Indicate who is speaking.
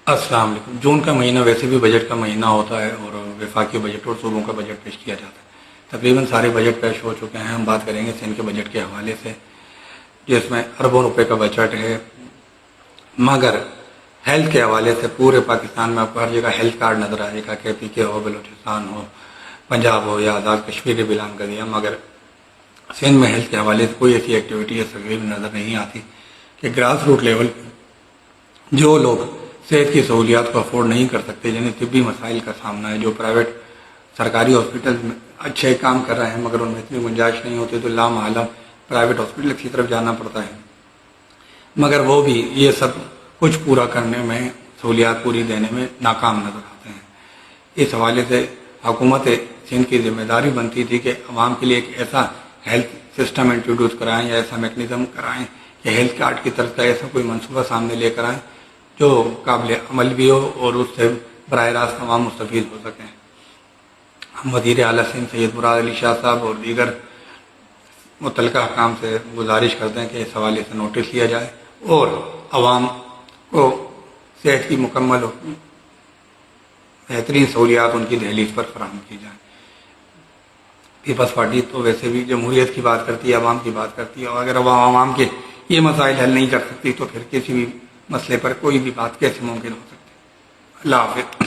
Speaker 1: السلام علیکم۔ جون کا مہینہ ویسے بھی بجٹ کا مہینہ ہوتا ہے اور وفاقی بجٹ اور صوبوں کا بجٹ پیش کیا جاتا ہے۔ تقریباً سارے بجٹ پیش ہو چکے ہیں۔ ہم بات کریں گے سندھ کے بجٹ کے حوالے سے، جس میں اربوں روپے کا بجٹ ہے، مگر ہیلتھ کے حوالے سے پورے پاکستان میں آپ کو ہر جگہ ہیلتھ کارڈ نظر آئے گا، کہ پی کے ہو، بلوچستان ہو، پنجاب ہو یا آزاد کشمیر بھی اعلان کر دیا، مگر سندھ میں ہیلتھ کے حوالے سے کوئی ایسی ایکٹیویٹی یا تقریب نظر نہیں آتی کہ گراس روٹ لیول جو لوگ صحت کی سہولیات کو افورڈ نہیں کر سکتے، جنہیں طبی مسائل کا سامنا ہے، جو پرائیویٹ سرکاری ہاسپٹل میں اچھے کام کر رہے ہیں مگر ان میں اتنی گنجائش نہیں ہوتی، تو لامحالہ پرائیویٹ ہاسپٹل کی طرف جانا پڑتا ہے، مگر وہ بھی یہ سب کچھ پورا کرنے میں، سہولیات پوری دینے میں ناکام نظر آتے ہیں۔ اس حوالے سے حکومت سندھ کی ذمہ داری بنتی تھی کہ عوام کے لیے ایک ایسا ہیلتھ سسٹم انٹروڈیوس کرائیں یا ایسا میکنزم کرائیں کہ ہیلتھ کارڈ کی طرف کا ایسا کوئی منصوبہ سامنے لے کر آئیں جو قابل عمل بھی ہو اور اس سے براہ راست تمام مستفید ہو سکیں۔ ہم وزیر اعلیٰ سندھ سید مراد علی شاہ صاحب اور دیگر متعلقہ حکام سے گزارش کرتے ہیں کہ اس حوالے سے نوٹس لیا جائے اور عوام کو صحت کی مکمل اور بہترین سہولیات ان کی دہلیز پر فراہم کی جائیں۔ پیپلز پارٹی تو ویسے بھی جمہوریت کی بات کرتی ہے، عوام کی بات کرتی ہے، اور اگر عوام کے یہ مسائل حل نہیں کر سکتی تو پھر کسی بھی مسئلے پر کوئی بھی بات کیسے ممکن ہو سکتی ہے۔ اللہ حافظ۔